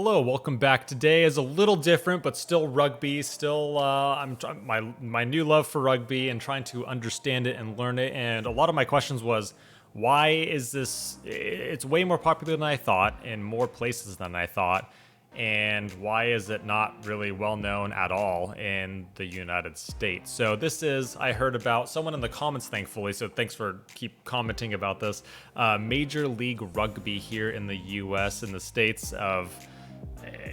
Hello, welcome back. Today is a little different, but still rugby. Still, my new love for rugby and trying to understand it and learn it. And a lot of my questions was, why is this? It's way more popular than I thought in more places than I thought, and why is it not really well known at all in the United States? So this is, I heard about someone in the comments, thankfully. So thanks for keep commenting about this. Major League Rugby here in the U.S. in the states of.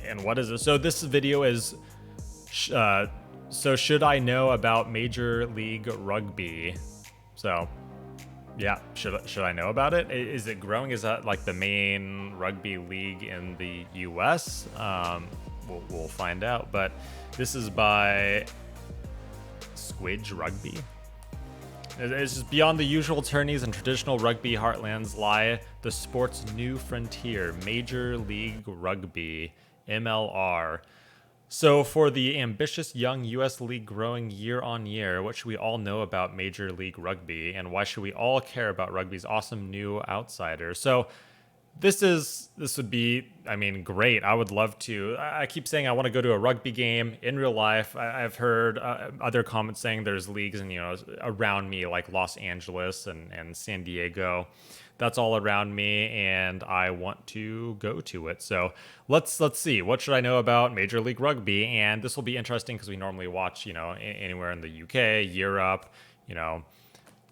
And what is it? So this video is, so should I know about Major League Rugby? So, yeah, should I know about it? Is it growing? Is that like the main rugby league in the U.S.? We'll find out. But this is by Squidge Rugby. It's just beyond the usual tourneys and traditional rugby heartlands lie the sport's new frontier, Major League Rugby, MLR. So for the ambitious young U.S. league growing year on year, what should we all know about Major League Rugby, and why should we all care about rugby's awesome new outsider? So this would be, I mean, great. I would love to. I keep saying I want to go to a rugby game in real life. I've heard other comments saying there's leagues and around me like Los Angeles and San Diego. That's all around me, and I want to go to it. So let's see. What should I know about Major League Rugby? And this will be interesting because we normally watch anywhere in the UK, Europe,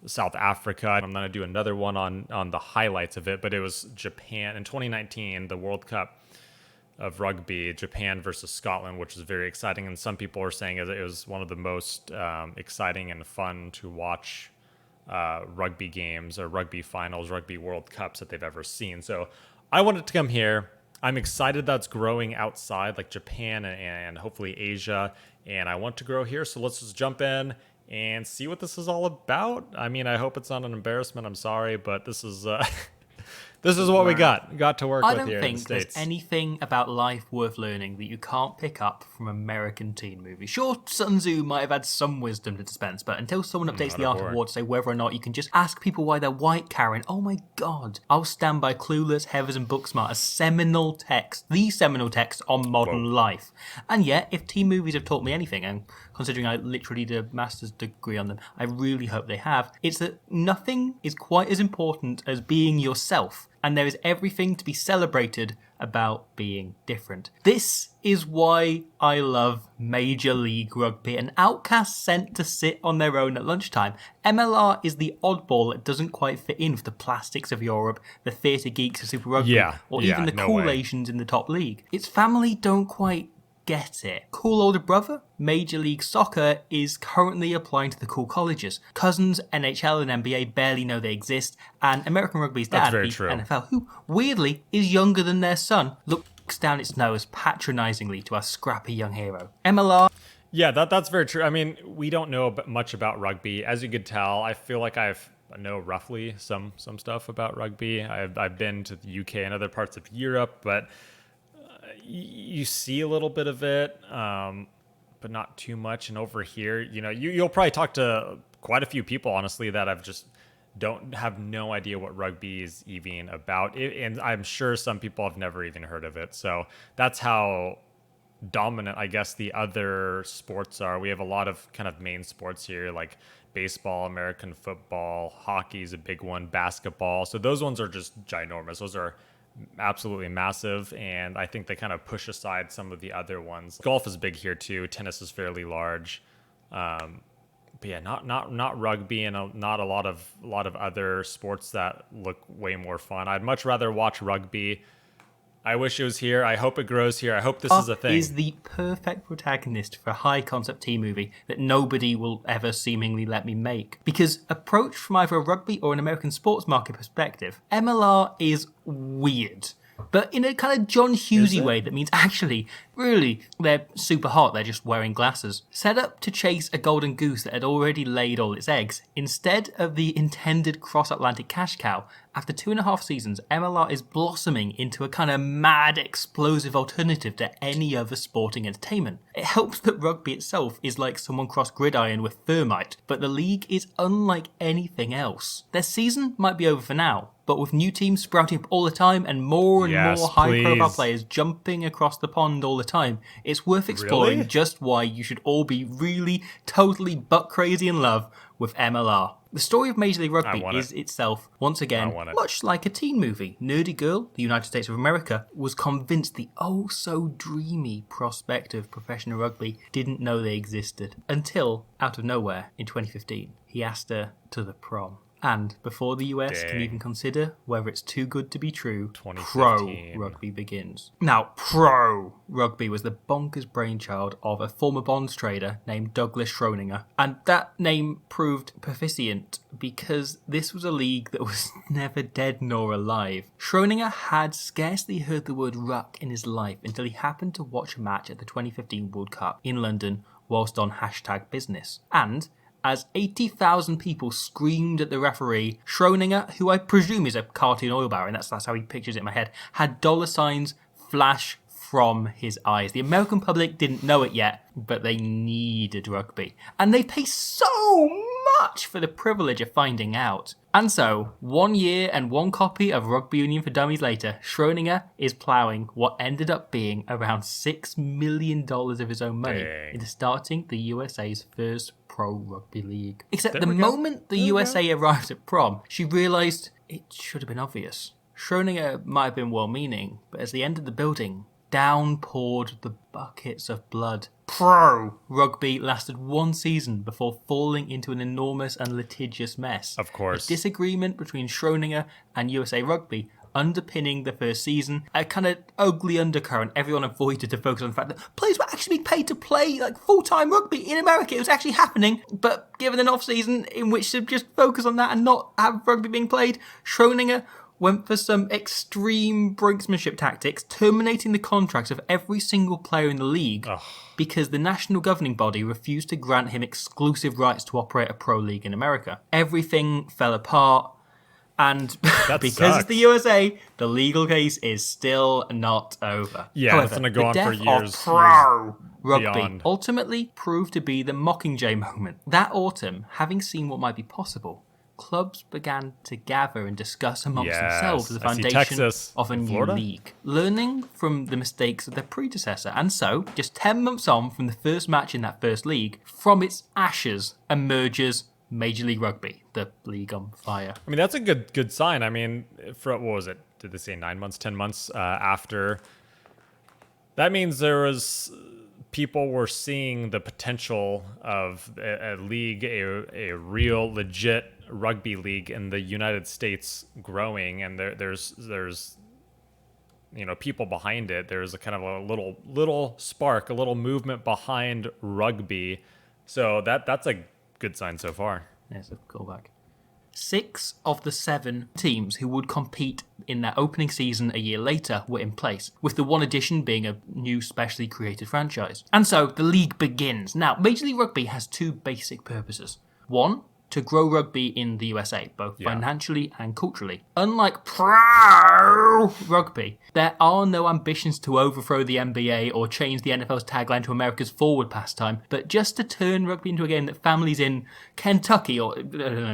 South Africa. I'm going to do another one on the highlights of it, but it was Japan in 2019, the World Cup of rugby, Japan versus Scotland, which is very exciting. And some people are saying it was one of the most exciting and fun to watch rugby games or rugby finals, rugby World Cups that they've ever seen. So I wanted to come here. I'm excited that's growing outside like Japan and hopefully Asia. And I want to grow here. So let's just jump in and see what this is all about. I mean, I hope it's not an embarrassment. I'm sorry, but this is this is what we got to work with here in the States. I don't think there's anything about life worth learning that you can't pick up from American teen movies. Sure, Sun Tzu might have had some wisdom to dispense, but until someone updates the Art of War to say whether or not you can just ask people why they're white, Karen, oh my god. I'll stand by Clueless, Heathers and Booksmart as seminal text, the seminal text on modern life. And yet, if teen movies have taught me anything, and considering I literally did a master's degree on them, I really hope they have, it's that nothing is quite as important as being yourself. And there is everything to be celebrated about being different. This is why I love Major League Rugby, an outcast sent to sit on their own at lunchtime. MLR is the oddball that doesn't quite fit in with the plastics of Europe, the theatre geeks of Super Rugby, or even the cool Asians in the top league. Its family don't quite get it. Cool older brother? Major League Soccer is currently applying to the cool colleges. Cousins, NHL and NBA barely know they exist, and American Rugby's dad, the NFL, who weirdly is younger than their son, looks down its nose patronisingly to our scrappy young hero. MLR. Yeah, that's very true. I mean, we don't know much about rugby. As you could tell, I feel like I know roughly some stuff about rugby. I've been to the UK and other parts of Europe, but you see a little bit of it, but not too much. And over here, you'll probably talk to quite a few people, honestly, that have no idea what rugby is even about. And I'm sure some people have never even heard of it. So that's how dominant, I guess, the other sports are. We have a lot of kind of main sports here, like baseball, American football, hockey is a big one, basketball. So those ones are just ginormous. Those are absolutely massive, and I think they kind of push aside some of the other ones. Golf is big here too. Tennis is fairly large, but yeah, not rugby, and not a lot of other sports that look way more fun. I'd much rather watch rugby. I wish it was here. I hope it grows here. I hope this is a thing. Is the perfect protagonist for a high-concept teen movie that nobody will ever seemingly let me make. Because approached from either a rugby or an American sports market perspective, MLR is weird. But in a kind of John Hughesy way that means actually, really, they're super hot, they're just wearing glasses. Set up to chase a golden goose that had already laid all its eggs, instead of the intended cross-Atlantic cash cow, after 2.5 seasons, MLR is blossoming into a kind of mad, explosive alternative to any other sporting entertainment. It helps that rugby itself is like someone crossed gridiron with thermite, but the league is unlike anything else. Their season might be over for now, but but with new teams sprouting up all the time and more high-profile players jumping across the pond all the time, it's worth exploring just why you should all be really, totally butt-crazy in love with MLR. The story of Major League Rugby is itself, once again, much like a teen movie. Nerdy girl, the United States of America, was convinced the oh-so-dreamy prospect of professional rugby didn't know they existed. Until, out of nowhere, in 2015, he asked her to the prom. And before the US can even consider whether it's too good to be true, pro rugby begins. Now, pro rugby was the bonkers brainchild of a former bonds trader named Douglas Schroninger. And that name proved proficient because this was a league that was never dead nor alive. Schroninger had scarcely heard the word ruck in his life until he happened to watch a match at the 2015 World Cup in London whilst on #business. And as 80,000 people screamed at the referee, Schroninger, who I presume is a cartoon oil baron, that's how he pictures it in my head, had dollar signs flash from his eyes. The American public didn't know it yet, but they needed rugby. And they pay so much for the privilege of finding out. And so, 1 year and 1 copy of Rugby Union for Dummies later, Schroninger is ploughing what ended up being around $6 million of his own money into starting the USA's first pro rugby league. Except the moment the USA arrived at prom, she realised it should have been obvious. Schroninger might have been well-meaning, but as they entered the building, down poured the buckets of blood. Pro rugby lasted 1 season before falling into an enormous and litigious mess. Of course. A disagreement between Schroninger and USA Rugby underpinning the first season, a kind of ugly undercurrent. Everyone avoided to focus on the fact that players were actually being paid to play like full-time rugby in America. It was actually happening, but given an off-season in which to just focus on that and not have rugby being played, Schroninger went for some extreme brinksmanship tactics, terminating the contracts of every single player in the league because the national governing body refused to grant him exclusive rights to operate a pro league in America. Everything fell apart, and because it's the USA, the legal case is still not over. Yeah, however, it's going to go on for years. Pro rugby beyond. ultimately proved to be the Mockingjay moment. That autumn, having seen what might be possible, clubs began to gather and discuss amongst themselves the foundation of a new league, learning from the mistakes of their predecessor. And so, just 10 months on from the first match in that first league, from its ashes emerges Major League Rugby, the league on fire. I mean, that's a good sign. I mean, for what was it? Did they say 9 months, 10 months after? That means there was people were seeing the potential of a league, a real legit rugby league in the United States growing, and there's people behind it. There's a kind of a little spark, a little movement behind rugby. So that's a good sign so far. There's a callback. 6 of the 7 teams who would compete in their opening season a year later were in place, with the one addition being a new specially created franchise. And so the league begins. Now, Major League Rugby has 2 basic purposes. 1, to grow rugby in the USA, both financially and culturally. Unlike pro rugby, there are no ambitions to overthrow the NBA or change the NFL's tagline to America's forward pastime, but just to turn rugby into a game that families in Kentucky or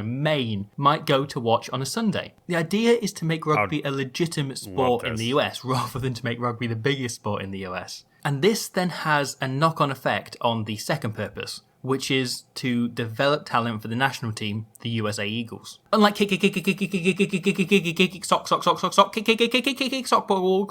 Maine might go to watch on a Sunday. The idea is to make rugby a legitimate sport in the US, rather than to make rugby the biggest sport in the US. And this then has a knock-on effect on the second purpose, which is to develop talent for the national team, the USA Eagles. Unlike sock ball,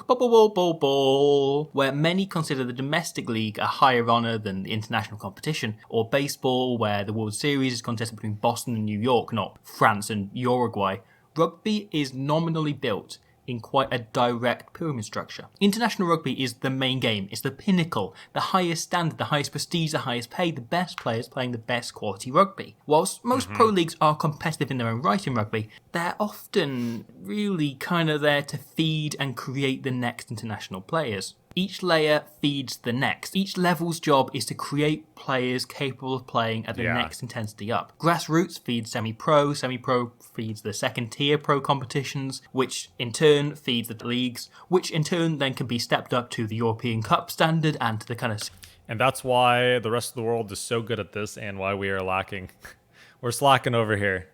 where many consider the domestic league a higher honour than the international competition, or baseball, where the World Series is contested between Boston and New York, not France and Uruguay, rugby is nominally built in quite a direct pyramid structure. International rugby is the main game. It's the pinnacle, the highest standard, the highest prestige, the highest pay, the best players playing the best quality rugby. Whilst most pro leagues are competitive in their own right in rugby, they're often really kind of there to feed and create the next international players. Each layer feeds the next. Each level's job is to create players capable of playing at the next intensity up. Grassroots feeds semi-pro, semi-pro feeds the second tier pro competitions, which in turn feeds the leagues, which in turn then can be stepped up to the European Cup standard and to the kind of... And that's why the rest of the world is so good at this and why we are lacking. We're slacking over here.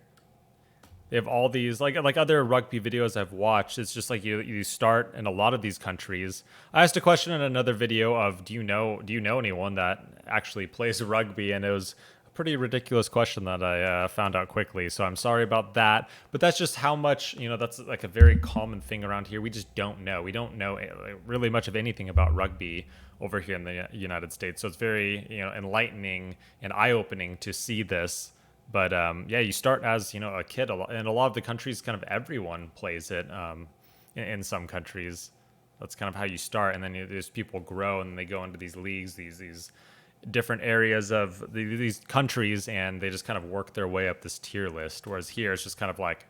They have all these like other rugby videos I've watched. It's just like you start in a lot of these countries. I asked a question in another video of do you know anyone that actually plays rugby, and it was a pretty ridiculous question that I found out quickly. So I'm sorry about that, but that's just how much that's like a very common thing around here. We just don't know. We don't know really much of anything about rugby over here in the United States. So it's very enlightening and eye-opening to see this. But yeah, you start as a kid, and a lot of the countries, kind of everyone plays it. In some countries, that's kind of how you start, and then these people grow, and they go into these leagues, these different areas of these countries, and they just kind of work their way up this tier list. Whereas here, it's just kind of like,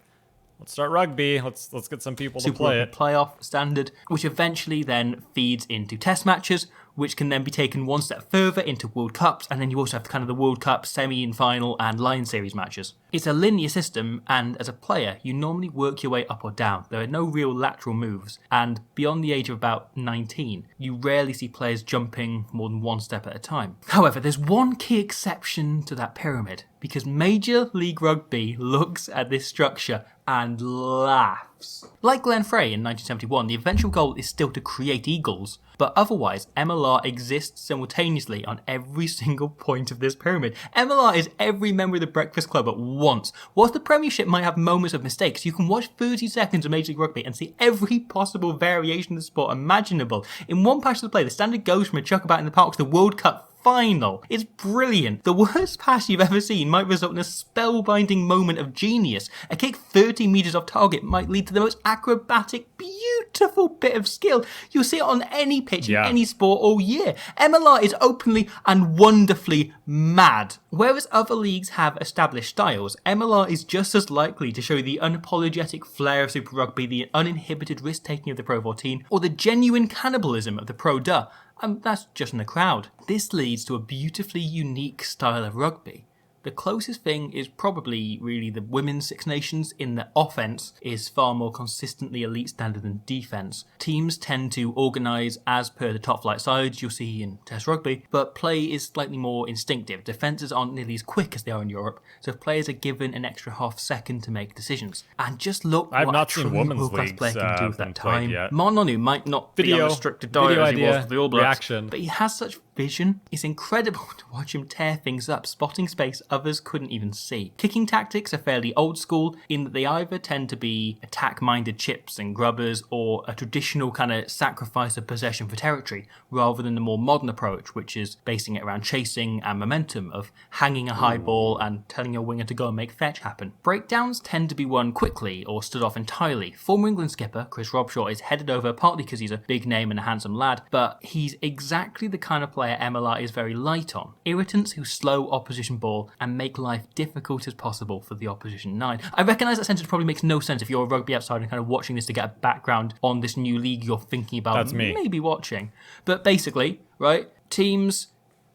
let's start rugby. Let's get some people to play it. Playoff standard, which eventually then feeds into test matches, which can then be taken one step further into World Cups, and then you also have kind of the World Cup semi and final and Lion Series matches. It's a linear system, and as a player, you normally work your way up or down. There are no real lateral moves, and beyond the age of about 19, you rarely see players jumping more than one step at a time. However, there's one key exception to that pyramid, because Major League Rugby looks at this structure and laughs. Like Glenn Frey in 1971, the eventual goal is still to create eagles, but otherwise, MLR exists simultaneously on every single point of this pyramid. MLR is every member of the Breakfast Club at once. Whilst the Premiership might have moments of mistakes, you can watch 30 seconds of Major League Rugby and see every possible variation of the sport imaginable. In one patch of the play, the standard goes from a chuck about in the park to the World Cup final. It's brilliant. The worst pass you've ever seen might result in a spellbinding moment of genius. A kick 30 metres off target might lead to the most acrobatic, beautiful bit of skill. You'll see it on any pitch in any sport all year. MLR is openly and wonderfully mad. Whereas other leagues have established styles, MLR is just as likely to show the unapologetic flair of Super Rugby, the uninhibited risk-taking of the Pro 14, or the genuine cannibalism of the Pro Duh. That's just in the crowd. This leads to a beautifully unique style of rugby. The closest thing is probably really the women's Six Nations, in that offence is far more consistently elite standard than defence. Teams tend to organise as per the top flight sides you'll see in Test Rugby, but play is slightly more instinctive. Defences aren't nearly as quick as they are in Europe, so players are given an extra half second to make decisions. And just look what a true world-class player can do with that time. Marnonu might not be on a stricter diet as he was with the All Blacks, but he has such vision. It's incredible to watch him tear things up, spotting space others couldn't even see. Kicking tactics are fairly old school in that they either tend to be attack-minded chips and grubbers, or a traditional kind of sacrifice of possession for territory, rather than the more modern approach, which is basing it around chasing and momentum, of hanging a high ball and telling your winger to go and make fetch happen. Breakdowns tend to be won quickly or stood off entirely. Former England skipper Chris Robshaw is headed over partly because he's a big name and a handsome lad, but he's exactly the kind of player MLR is very light on. Irritants who slow opposition ball and make life difficult as possible for the opposition 9. I recognise that sentence probably makes no sense if you're a rugby outsider and kind of watching this to get a background on this new league you're thinking about maybe watching. But basically, right, teams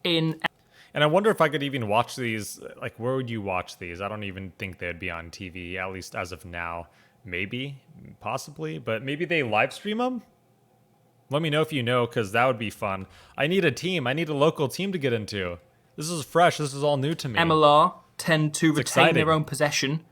in... And I wonder if I could even watch these, like, where would you watch these? I don't even think they'd be on TV, at least as of now. Maybe, possibly, but maybe they live stream them? Let me know if you know, because that would be fun. I need a team. I need a local team to get into. This is fresh. This is all new to me. MLR tend to retain their own possession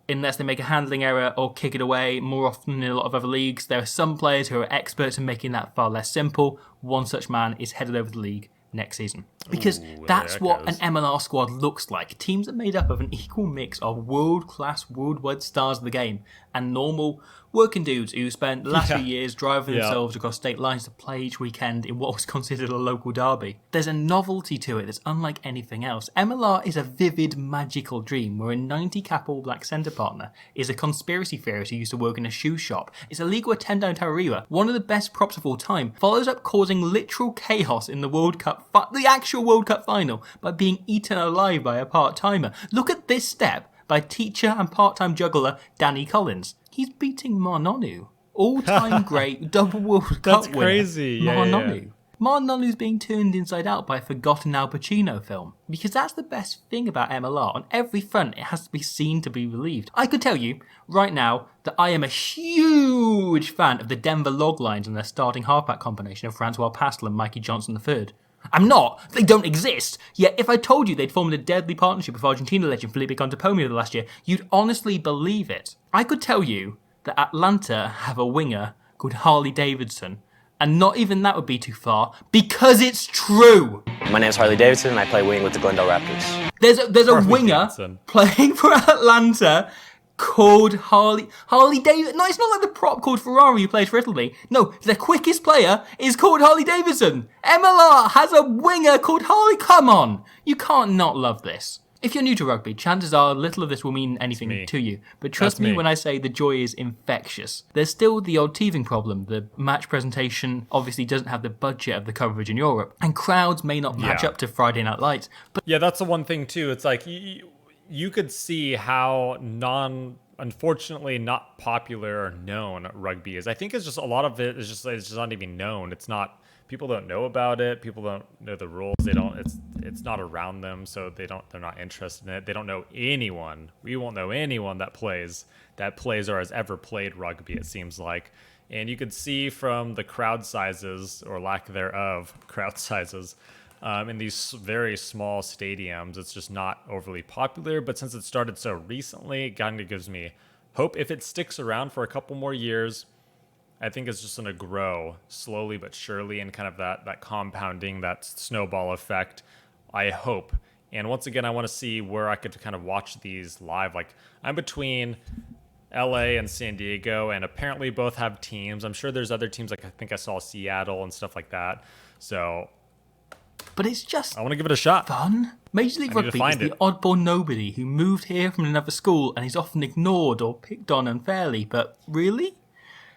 unless they make a handling error or kick it away. More often in a lot of other leagues, there are some players who are experts in making that far less simple. One such man is headed over the league next season. Because that's what an MLR squad looks like. Teams are made up of an equal mix of world-class, worldwide stars of the game and normal working dudes who spent the last few years driving themselves across state lines to play each weekend in what was considered a local derby. There's a novelty to it that's unlike anything else. MLR is a vivid, magical dream where a 90-cap All Black centre partner is a conspiracy theorist who used to work in a shoe shop. It's a league where Tendai Tarariwa, one of the best props of all time, follows up causing literal chaos in the World Cup, the actual World Cup final, by being eaten alive by a part-timer. Look at this step by teacher and part-time juggler Danny Collins. He's beating Marnonu, all-time great double World Cup winner. That's crazy. Marnonu. Marnonu's being turned inside out by a forgotten Al Pacino film. Because that's the best thing about MLR. On every front, it has to be seen to be relieved. I could tell you, right now, that I am a huge fan of the Denver Loglines and their starting halfback combination of Francois Pastel and Mikey Johnson III. I'm not. They don't exist. Yet if I told you they'd formed a deadly partnership with Argentina legend Felipe Contapomio last year, you'd honestly believe it. I could tell you that Atlanta have a winger called Harley Davidson, and not even that would be too far, because it's true. My name's Harley Davidson, and I play wing with the Glendale Raptors. There's a winger Davidson playing for Atlanta called Harley Davidson. No, it's not like the prop called Ferrari who plays for Italy. No, the quickest player is called Harley Davidson. MLR has a winger called Harley. Come on, you can't not love this. If you're new to rugby, chances are little of this will mean anything to you. But trust me when I say the joy is infectious. There's still the old teething problem. The match presentation obviously doesn't have the budget of the coverage in Europe, and crowds may not match up to Friday Night Lights. But yeah, that's the one thing too. It's like you could see how unfortunately not popular or known rugby is. I think it's just a lot of it is it's just not even known. It's not, people don't know about it. People don't know the rules. It's not around them, so they're not interested in it. They don't know anyone. We won't know anyone that plays or has ever played rugby, it seems like. And you could see from the crowd sizes, or lack thereof, crowd sizes, in these very small stadiums, it's just not overly popular. But since it started so recently, it kind of gives me hope. If it sticks around for a couple more years, I think it's just going to grow slowly but surely, and kind of that compounding, that snowball effect, I hope. And once again, I want to see where I could kind of watch these live. Like, I'm between LA and San Diego, and apparently both have teams. I'm sure there's other teams, like I think I saw Seattle and stuff like that. So, but it's just, I want to give it a shot. Fun. Major League Rugby is the oddball nobody who moved here from another school and is often ignored or picked on unfairly. But really?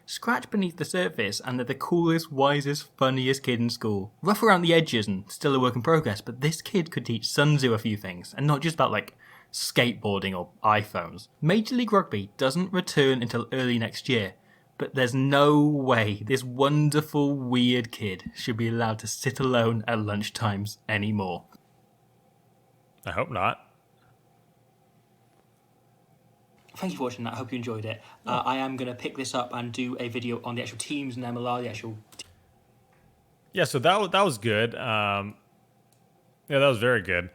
Scratch beneath the surface and they're the coolest, wisest, funniest kid in school. Rough around the edges and still a work in progress, but this kid could teach Sun Tzu a few things, and not just about like skateboarding or iPhones. Major League Rugby doesn't return until early next year, but there's no way this wonderful, weird kid should be allowed to sit alone at lunchtimes anymore. I hope not. Thank you for watching that. I hope you enjoyed it. I am going to pick this up and do a video on the actual teams and MLR, the actual... Yeah, so that was good. Yeah, that was very good.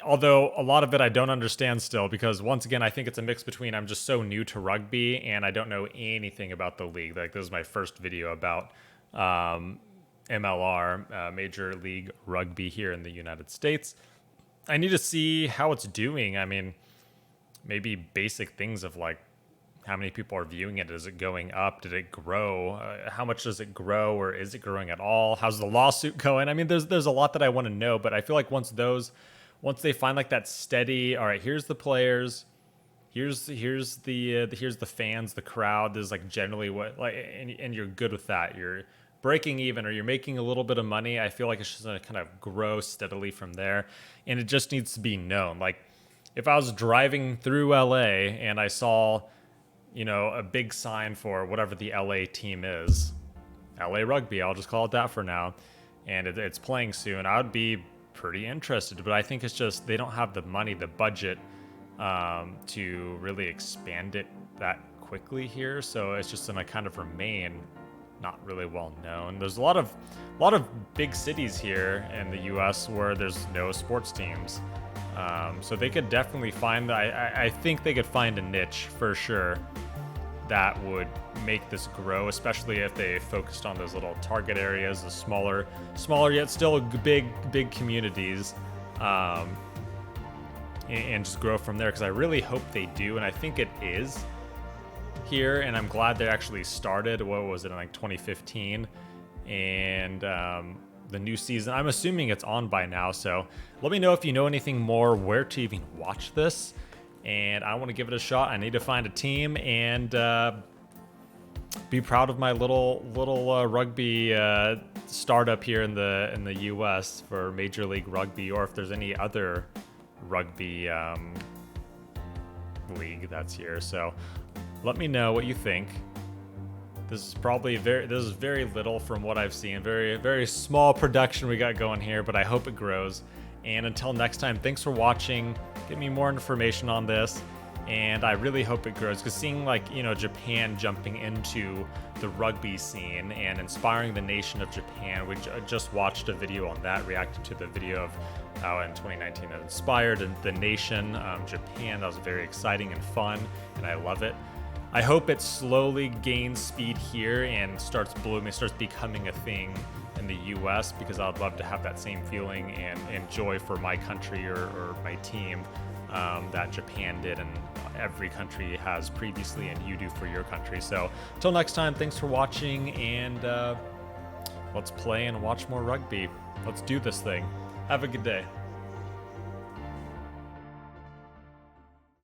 Although a lot of it I don't understand still, because once again, I think it's a mix between I'm just so new to rugby and I don't know anything about the league. Like, this is my first video about MLR, Major League Rugby here in the United States. I need to see how it's doing. I mean, maybe basic things of like how many people are viewing it. Is it going up? Did it grow? How much does it grow, or is it growing at all? How's the lawsuit going? I mean, there's a lot that I want to know, but I feel like once they find like that steady, all right, here's the players, here's the fans, the crowd, there's like generally what, like, and you're good with that. You're breaking even, or you're making a little bit of money. I feel like it's just gonna kind of grow steadily from there, and it just needs to be known. Like, if I was driving through LA and I saw, a big sign for whatever the LA team is, LA Rugby, I'll just call it that for now, and it's playing soon, I would be pretty interested. But I think it's just they don't have the money, the budget, to really expand it that quickly here. So it's just gonna kind of remain not really well known. There's a lot of big cities here in the U.S. where there's no sports teams. So they could definitely find, I think they could find a niche for sure that would make this grow, especially if they focused on those little target areas, the smaller yet still big communities, and just grow from there, because I really hope they do, and I think it is here, and I'm glad they actually started, what was it, in like 2015, and the new season, I'm assuming it's on by now, so let me know if you know anything more, where to even watch this, and I want to give it a shot. I need to find a team and be proud of my little rugby startup here in the U.S. for Major League Rugby, or if there's any other rugby league that's here. So let me know what you think. This is probably very little from what I've seen. Very, very small production we got going here, but I hope it grows. And until next time, thanks for watching. Get me more information on this. and I really hope it grows, because seeing Japan jumping into the rugby scene and inspiring the nation of Japan. We just watched a video on that, reacted to the video of how in 2019 it inspired the nation, Japan. That was very exciting and fun, and I love it. I hope it slowly gains speed here and starts blooming, starts becoming a thing in the US, because I'd love to have that same feeling and joy for my country or my team that Japan did and every country has previously, and you do for your country. So until next time, thanks for watching, and let's play and watch more rugby. Let's do this thing. Have a good day.